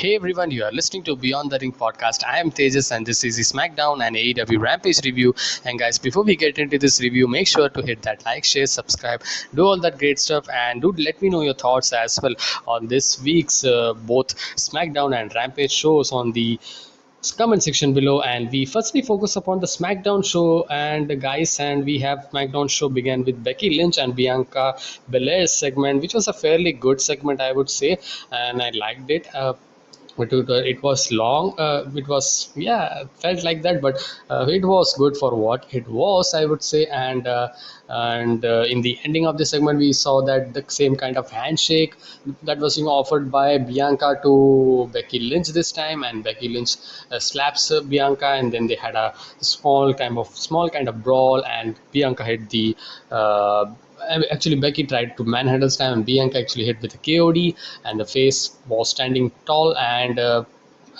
Hey everyone, you are listening to Beyond the Ring podcast. I am Tejas and this is the SmackDown and AEW Rampage review. And guys, before we get into this review, make sure to hit that like, share, subscribe, do all that great stuff, and do let me know your thoughts as well on this week's both SmackDown and Rampage shows on the comment section below. And we firstly focus upon the SmackDown show and guys, and we have SmackDown show began with Becky Lynch and Bianca Belair's segment, which was a fairly good segment, I would say, and I liked it. It was long, it was, yeah, felt like that, but it was good for what it was, I would say. And in the ending of the segment we saw that the same kind of handshake that was offered by Bianca to Becky Lynch this time, and Becky Lynch slaps Bianca, and then they had a small kind of brawl, and Bianca hit the actually Becky tried to manhandle Stan, and Bianca actually hit with a KOD, and the face was standing tall. And I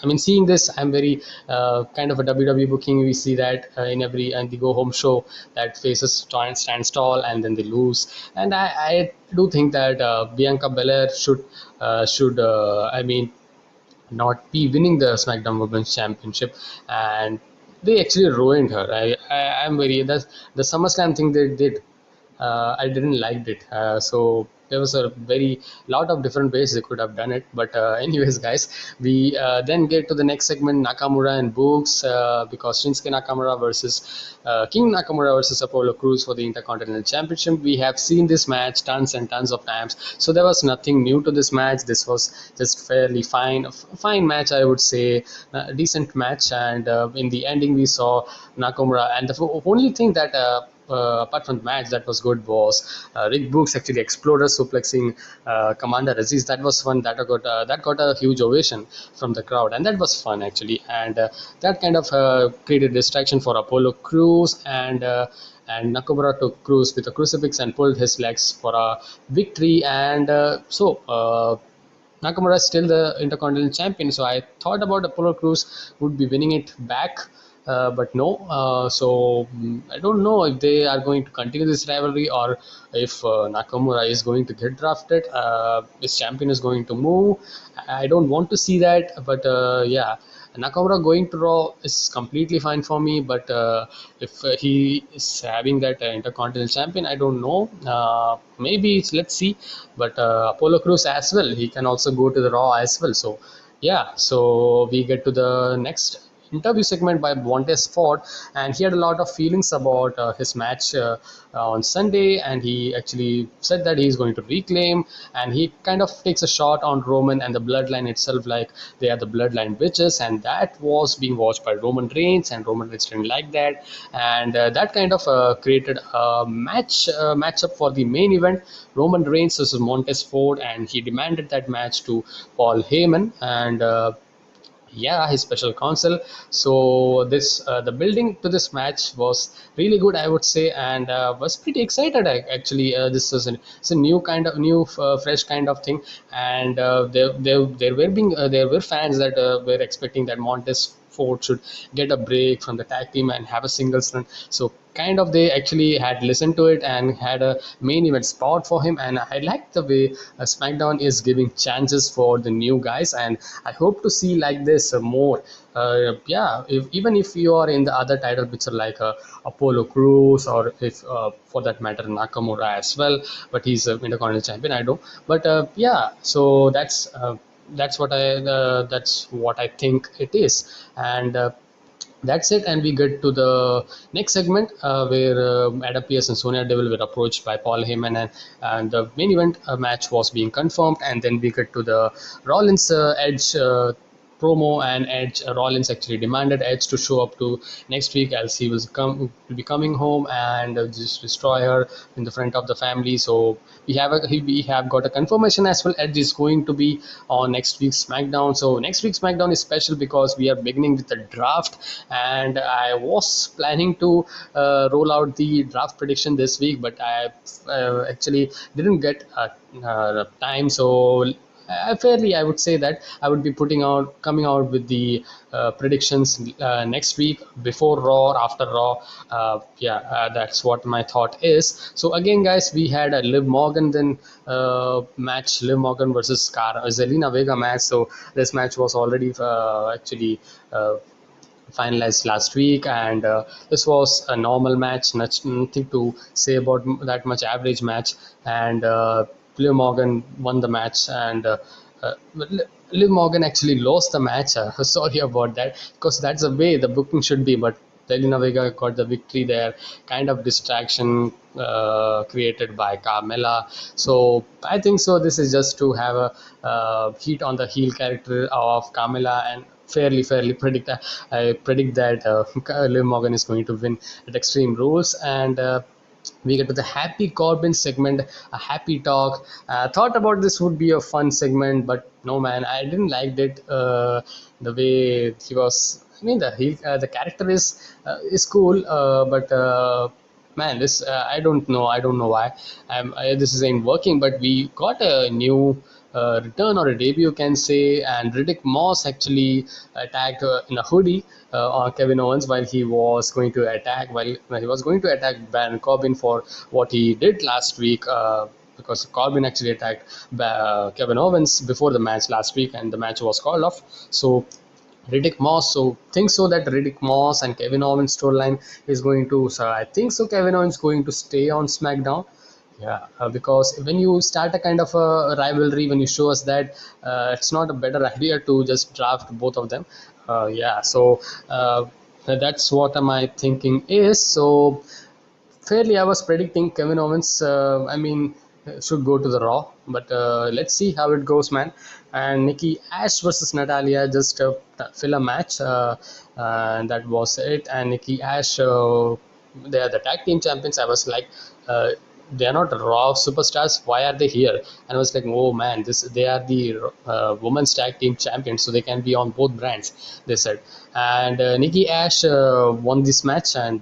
mean, seeing this, I'm very kind of a WWE booking. We see that in every and the go home show that faces stands tall and then they lose. And I do think that Bianca Belair should I mean not be winning the SmackDown Women's Championship, and they actually ruined her. I'm very the SummerSlam thing they did. I didn't like it. So there was a very lot of different ways they could have done it. But anyways, guys, we then get to the next segment, Nakamura and Books, because Shinsuke Nakamura versus King Nakamura versus Apollo Crews for the Intercontinental Championship. We have seen this match tons and tons of times, so there was nothing new to this match. This was just fairly fine match, I would say, a decent match. And in the ending, we saw Nakamura, and the only thing that apart from the match that was good was Rick Books actually exploded suplexing Commander Aziz. That was fun. That got a huge ovation from the crowd, and that was fun actually. And that kind of created distraction for Apollo Crews, and Nakamura took Crews with a crucifix and pulled his legs for a victory. And Nakamura is still the Intercontinental Champion, so I thought about Apollo Crews would be winning it back, but no. I don't know if they are going to continue this rivalry, or if Nakamura is going to get drafted. This champion is going to move. I don't want to see that, but yeah. Nakamura going to Raw is completely fine for me, but if he is having that Intercontinental Champion, I don't know. Maybe let's see. But Apollo Crews as well, he can also go to the Raw as well. So yeah, so we get to the next interview segment by Montez Ford, and he had a lot of feelings about his match on Sunday, and he actually said that he's going to reclaim, and he kind of takes a shot on Roman and the bloodline itself, like they are the bloodline witches, and that was being watched by Roman Reigns, and Roman Reigns didn't like that, and that kind of created a matchup for the main event, Roman Reigns versus Montez Ford, and he demanded that match to Paul Heyman, and yeah, his special counsel. So this the building to this match was really good, I would say, and was pretty excited. Actually, this is it's a new fresh kind of thing. And there were fans that were expecting that Montez Ford should get a break from the tag team and have a singles run. So kind of they actually had listened to it and had a main event spot for him. And I like the way SmackDown is giving chances for the new guys, and I hope to see like this more. Yeah, even if you are in the other title picture like Apollo Crews, or if for that matter Nakamura as well, but he's a Intercontinental Champion, I know. But yeah, so that's what I think it is. And that's it. And we get to the next segment where Adam Pearce and Sonya Deville were approached by Paul Heyman, and the main event match was being confirmed. And then we get to the Rollins Edge promo, and Rollins actually demanded Edge to show up to next week, as he will be coming home and just destroy her in the front of the family. So we have got a confirmation as well. Edge is going to be on next week's SmackDown. So next week's SmackDown is special because we are beginning with the draft, and I was planning to roll out the draft prediction this week, but I actually didn't get time. So fairly, I would say that I would be coming out with the predictions next week, before Raw or after Raw. That's what my thought is. So again, guys, we had a Liv Morgan then match, Liv Morgan versus Zelina Vega match. So this match was already actually finalized last week, and this was a normal match, nothing to say about that much average match. And Liv Morgan won the match, and Liv Morgan actually lost the match. Sorry about that, because that's the way the booking should be. But Zelina Vega got the victory there, kind of distraction created by Carmella. So I think so. This is just to have a heat on the heel character of Carmella, and fairly predict that I predict that Liv Morgan is going to win at Extreme Rules. And we get to the happy Corbin segment, a happy talk. Thought about this would be a fun segment, but no, man, I didn't like it. The way he was, I mean, the character is cool, but man, this I don't know why this isn't working. But we got a new return or a debut, you can say. And Riddick Moss actually attacked in a hoodie on Kevin Owens while he was going to attack, while he was going to attack Baron Corbin for what he did last week. Because Corbin actually attacked Kevin Owens before the match last week, and the match was called off. So Riddick Moss. So think so that Riddick Moss and Kevin Owens storyline is going to. So I think so Kevin Owens going to stay on SmackDown. Yeah, because when you start a kind of a rivalry, when you show us that, it's not a better idea to just draft both of them. So that's what my thinking is. So fairly, I was predicting Kevin Owens. Should go to the Raw, but let's see how it goes, man. And Nikki Ash versus Natalia, just fill a match, and that was it. And Nikki Ash, they are the tag team champions. I was like, they are not Raw superstars. Why are they here? And I was like, oh man, this they are the women's tag team champions, so they can be on both brands. They said, and Nikki Ash won this match, and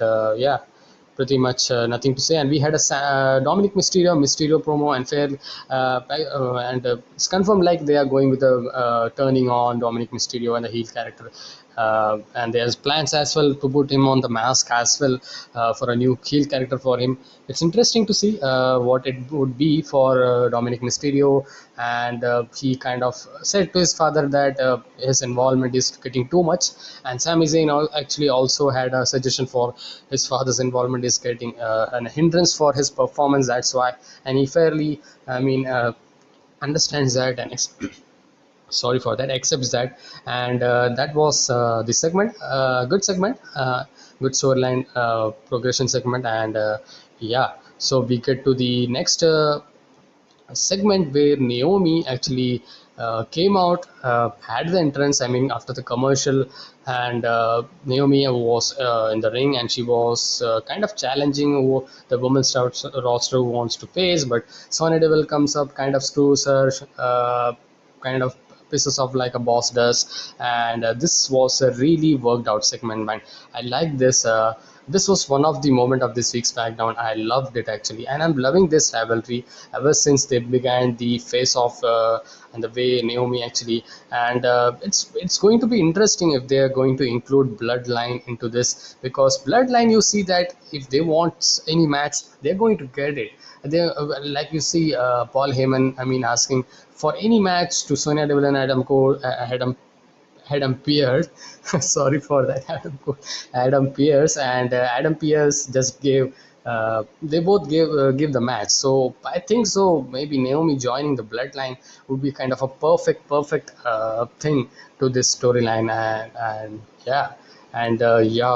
pretty much nothing to say. And we had a Dominic Mysterio promo, and it's confirmed like they are going with a turning on Dominic Mysterio and the heel character. And there's plans as well to put him on the mask as well, for a new heel character for him. It's interesting to see what it would be for Dominic Mysterio. And he kind of said to his father that his involvement is getting too much. And Sami Zayn actually also had a suggestion for his father's involvement is getting a hindrance for his performance. That's why, and he fairly, understands that, and sorry for that, accepts that. And that was the segment, good segment, good storyline, progression segment. And so we get to the next segment where Naomi actually came out, had the entrance, after the commercial. And Naomi was in the ring, and she was kind of challenging the women's roster who wants to face. But Sonya Deville comes up, kind of screws her, kind of pieces of like a boss does. And this was a really worked out segment, man. I like this. This was one of the moment of this week's SmackDown. I loved it actually, and I'm loving this rivalry ever since they began the face off, and the way Naomi actually. And it's going to be interesting if they are going to include Bloodline into this, because Bloodline, you see that if they want any match, they're going to get it. They like you see Paul Heyman, asking for any match to Sonya Deville and Adam Cole, Adam Pearce. Sorry for that, Adam Pearce. And Adam Pearce just gave. They both give the match. So I think so. Maybe Naomi joining the Bloodline would be kind of a perfect thing to this storyline. And yeah, and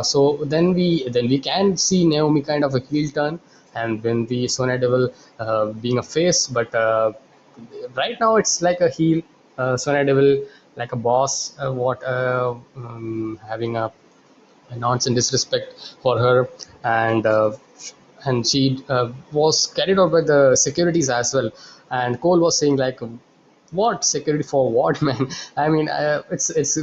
So then we can see Naomi kind of a heel turn, and when the Sonya Deville being a face. But right now it's like a heel, Sonya Deville like a boss, having a nonsense disrespect for her. And she was carried out by the securities as well. And Cole was saying like, What security for what, man? I mean, it's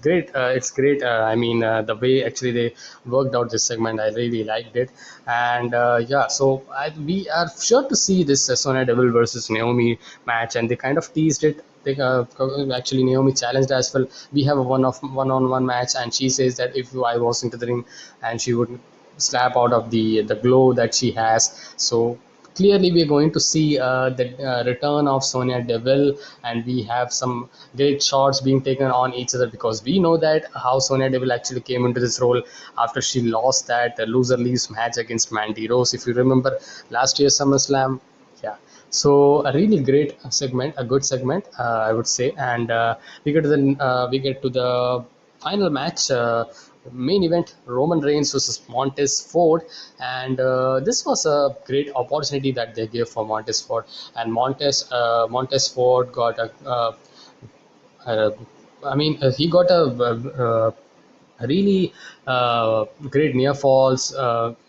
great. It's great. I mean, the way actually they worked out this segment, I really liked it. And yeah, so we are sure to see this Sonya Deville versus Naomi match, and they kind of teased it. Actually, Naomi challenged as well. We have a one-on-one match, and she says that if I was into the ring, and she would slap out of the glow that she has. So clearly we're going to see the return of Sonya Deville, and we have some great shots being taken on each other, because we know that how Sonya Deville actually came into this role after she lost that loser leaves match against Mandy Rose, if you remember last year's SummerSlam. Yeah, so a really great segment, a good segment, I would say. And we get to the final match, main event, Roman Reigns versus Montez Ford. And this was a great opportunity that they gave for Montez Ford. And Montez Ford got uh, he got a really great near falls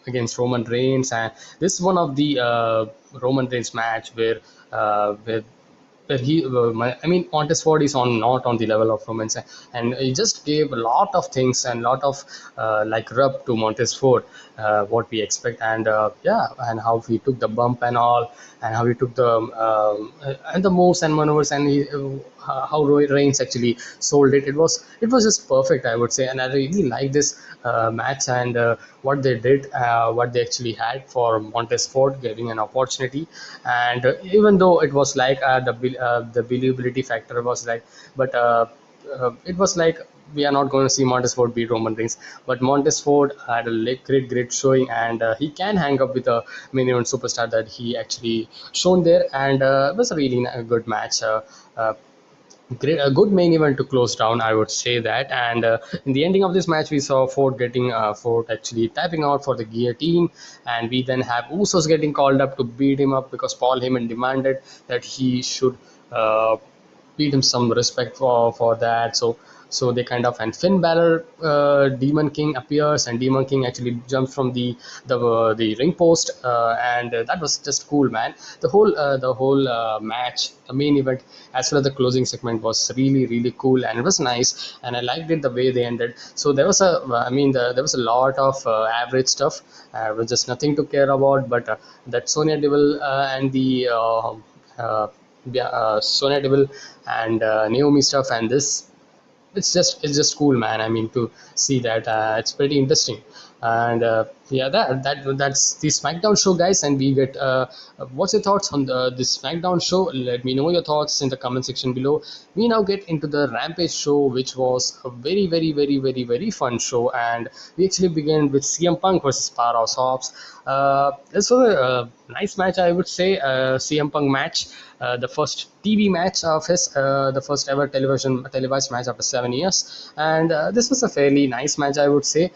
against Roman Reigns. And this is one of the Roman Reigns match where I mean, Montesford is on not on the level of Romans, and he just gave a lot of things and lot of like rub to Montesford, what we expect. And yeah, and how he took the bump and all, and how he took the and the moves and maneuvers, and how Roy Reigns actually sold it. It was just perfect, I would say. And I really like this match, and what they did, what they actually had for Montesford, giving an opportunity. And even though it was like the believability factor was like, but it was like we are not going to see Montesford beat Roman Reigns. But Montesford had a great showing, and he can hang up with a main event superstar that he actually shown there. And it was a really good match. Uh, Great, a good main event to close down, I would say that. And in the ending of this match, we saw Ford actually tapping out for the guillotine, and we then have Usos getting called up to beat him up, because Paul Heyman demanded that he should uh, paid him some respect for that. So they kind of, and Finn Balor, Demon King appears, and Demon King actually jumps from the ring post, and that was just cool, man. The whole match, the main event, as well as the closing segment, was really cool, and it was nice, and I liked it the way they ended. So there was there was a lot of average stuff, was just nothing to care about. But that Sonya Deville and the yeah, Sonya Deville and Naomi stuff, and this, it's just cool, man. I mean, to see that, it's pretty interesting. And yeah, that's the SmackDown show, guys. And we get what's your thoughts on this SmackDown show? Let me know your thoughts in the comment section below. We now get into the Rampage show, which was a very fun show. And we actually began with CM Punk versus Powerhouse Hobbs. This was a nice match, I would say. CM Punk match, the first TV match of his, the first ever televised match after 7 years. And this was a fairly nice match, I would say.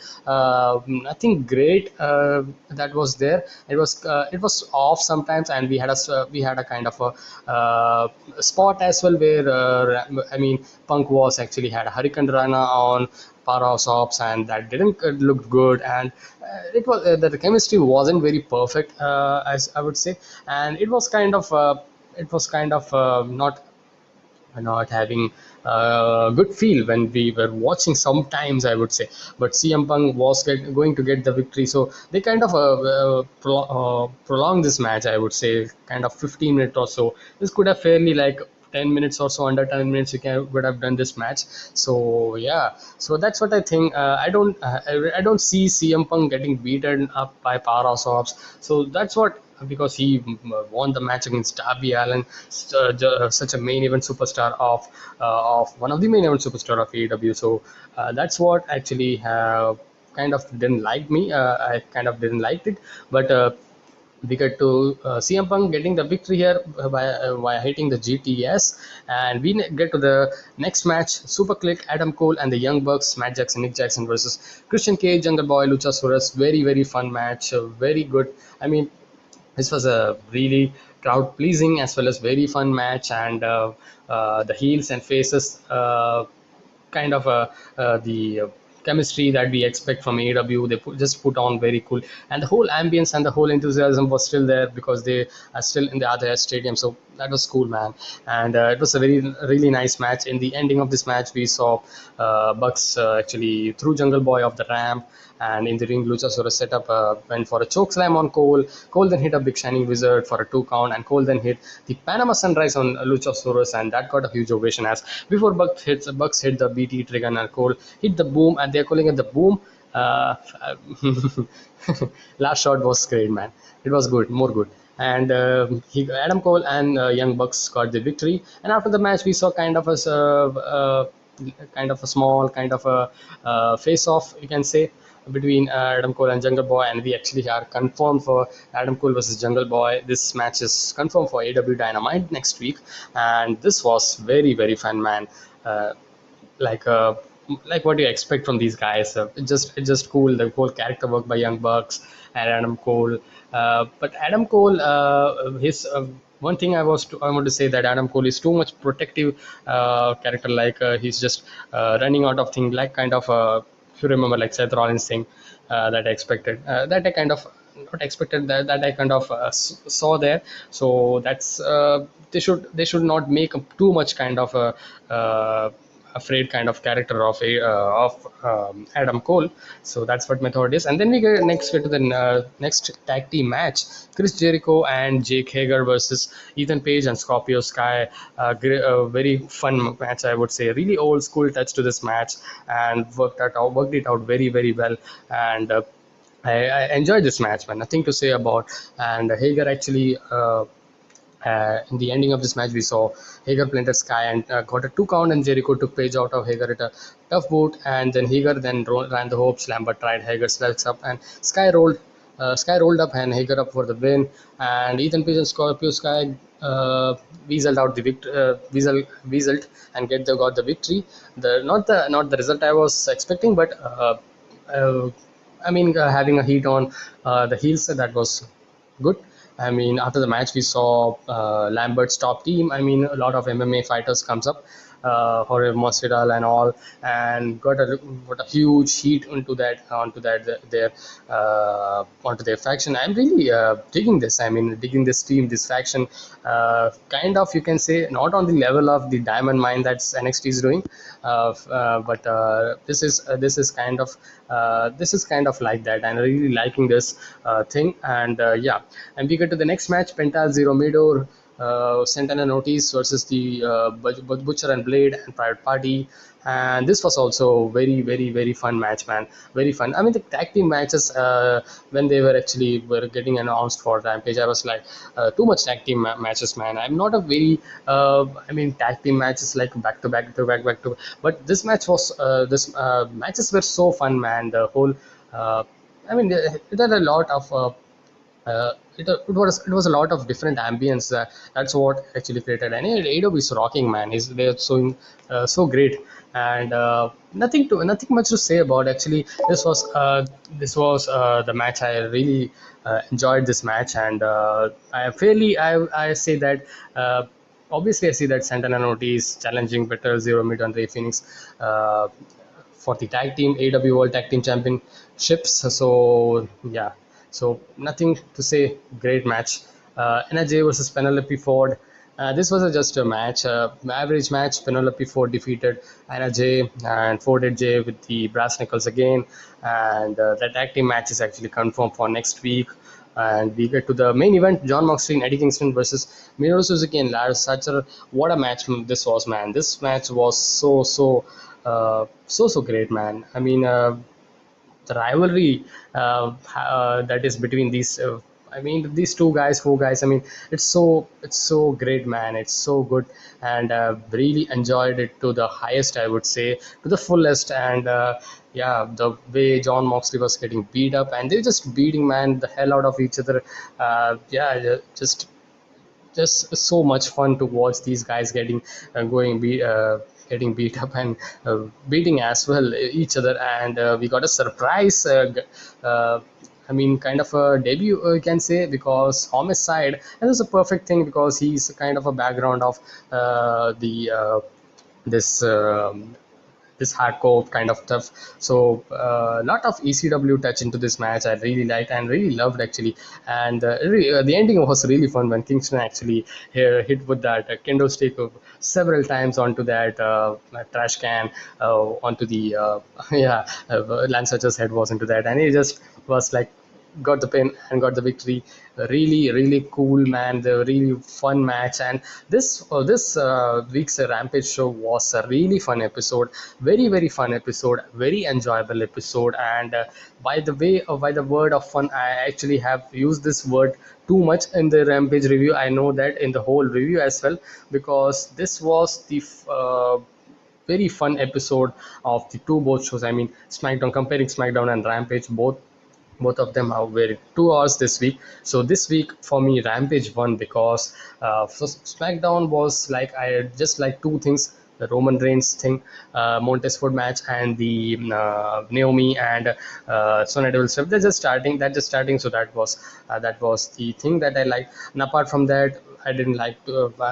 Nothing great that was there. It was off sometimes, and we had a kind of a spot as well, where Punk was actually had a Hurricane Rana on Powerhouse Hobbs, and that didn't look good. And the chemistry wasn't very perfect, as I would say. And it was kind of not having a good feel when we were watching sometimes, I would say. But CM Punk was going to get the victory, so they kind of prolonged this match, I would say, kind of 15 minutes or so. This could have fairly like 10 minutes or so, under 10 minutes would have done this match. So yeah, so that's what I think. I don't see CM Punk getting beaten up by Powerhouse Hobbs. So that's what, because he won the match against Darby Allin, such a main event superstar of one of the main event superstar of AEW. So that's what actually kind of didn't like me. I kind of didn't like it. But we get to CM Punk getting the victory here by hitting the GTS. And we get to the next match, Super Click, Adam Cole and the Young Bucks, Matt Jackson, Nick Jackson versus Christian Cage, Jungle Boy, Luchasaurus. Very fun match, very good. I mean, this was a really crowd pleasing as well as very fun match. And the heels and faces, kind of the chemistry that we expect from AEW, they just put on very cool. And the whole ambience and the whole enthusiasm was still there, because they are still in the other stadium. So that was cool, man. And it was a very really nice match. In the ending of this match, we saw Bucks actually threw Jungle Boy off the ramp, and in the ring, Luchasaurus set up went for a choke slam on Cole. Cole then hit a Big Shining Wizard for a 2 count, and Cole then hit the Panama Sunrise on Luchasaurus, and that got a huge ovation. As before Bucks hit the BT trigger, and Cole hit the boom, and they're calling it the boom. Uh, Last shot was great, man. It was good, more good. And Adam Cole and Young Bucks got the victory. And after the match, we saw kind of a small kind of a face off, you can say, between Adam Cole and Jungle Boy, and we actually are confirmed for Adam Cole versus Jungle Boy. This match is confirmed for AW Dynamite next week, and this was very fun, man. Uh, like uh, like what do you expect from these guys? It's just cool. The whole character work by Young Bucks and Adam Cole. But Adam Cole, his one thing I want to say that Adam Cole is too much protective character. He's just running out of things. Like kind of if you remember, like Seth Rollins thing that I expected. That I kind of not expected that I kind of saw there. So that's they should not make too much kind of a afraid kind of character of Adam Cole. So that's what my thought is. And then we get to the next tag team match: Chris Jericho and Jake Hager versus Ethan Page and Scorpio Sky. A very fun match, I would say. Really old school touch to this match, and worked it out very well. And I enjoyed this match, man. Nothing to say about. And Hager actually. In the ending of this match, we saw Hager planted Sky and got a 2 count, and Jericho took Page out of Hager at a tough boot, and then Hager then ran the hope slam, but tried Hager's legs up, and Sky rolled up and Hager up for the win, and Ethan Page and Scorpio Sky weaseled out the weaseled and got the victory. Not the result I was expecting, but uh, having a heat on the heels, that was good. I mean, after the match, we saw Lambert's top team. I mean, a lot of MMA fighters comes up, Jorge Masvidal and all, and got a huge heat onto their faction. I'm really digging this. I mean, digging this team, this faction. Kind of, you can say, not on the level of the Diamond Mine that's NXT is doing, but this is kind of like that, and really liking this thing. And yeah, and we get to the next match: Penta Zero Midor, Santana Ortiz versus the Butcher and Blade and Private Party. And this was also very fun match, man. Very fun. I mean, the tag team matches when they were getting announced for Rampage, I was like, too much tag team matches, man. I'm not a very tag team matches like back to back. But this match was this matches were so fun, man. The whole it had a lot of it was a lot of different ambience. That's what actually created. And AEW is rocking, man. Is they're so great. And nothing much to say about. Actually, this was the match. I really enjoyed this match, and I say that. Obviously, I see that Santana Ortiz challenging better Zero Mid and Ray Phoenix for the tag team AW World Tag Team Championships. So yeah, so nothing to say. Great match. Anna Jay versus Penelope Ford. This was just a match, average match. Penelope Ford defeated Anna Jay, and Ford did Jay with the brass knuckles again. And the tag team match is actually confirmed for next week. And we get to the main event: John Moxley and Eddie Kingston versus Minoru Suzuki and Lars Sullivan. What a match this was, man! This match was so great, man. I mean, the rivalry that is between these. These four guys. I mean, it's so great, man. It's so good, and really enjoyed it to the highest. I would say to the fullest, and yeah, the way John Moxley was getting beat up, and they're just beating, man, the hell out of each other. Yeah, just so much fun to watch these guys getting beat up and beating as well each other. And we got a surprise kind of a debut, you can say, because Homicide, and it's a perfect thing because he's kind of a background of the this this hardcore kind of stuff. So lot of ECW touch into this match. I really liked and really loved actually. And the ending was really fun when Kingston actually hit with that kendo stick several times onto that trash can, onto the yeah, Lance Archer's head was into that, and he just was like got the pin and got the victory. Really cool, man. The really fun match. And this week's Rampage show was a really fun episode, very fun episode, very enjoyable episode. And by the way, by the word of fun, I actually have used this word too much in the Rampage review. I know that in the whole review as well, because this was the very fun episode of the two both shows. I mean, SmackDown, comparing SmackDown and Rampage, both of them are very 2 hours this week. So this week for me, Rampage won because so SmackDown was like, I just like two things: the Roman Reigns thing, Montez Ford match, and the Naomi and Sonya Deville stuff. That just starting. So that was the thing that I liked. And apart from that, I didn't like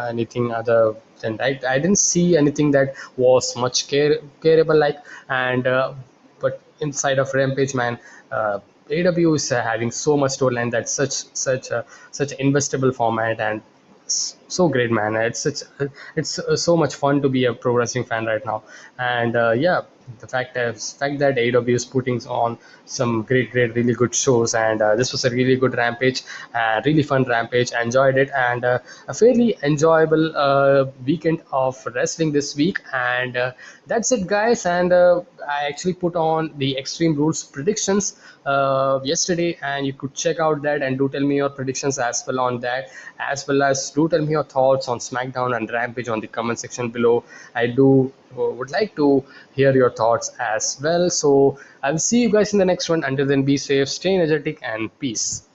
anything other than that. I didn't see anything that was much careable like. And but inside of Rampage, man, AW is having so much storyline, that such investable format, and so great, man. It's so much fun to be a pro wrestling fan right now. And yeah, the fact that AW is putting on some great really good shows. And this was a really good Rampage, really fun Rampage. I enjoyed it. And a fairly enjoyable weekend of wrestling this week. And that's it, guys. And I actually put on the Extreme Rules predictions yesterday, and you could check out that and do tell me your predictions as well on that, as well as do tell me your thoughts on SmackDown and Rampage on the comment section below. I do would like to hear your thoughts as well. So I'll see you guys in the next one. Until then, be safe, stay energetic, and peace.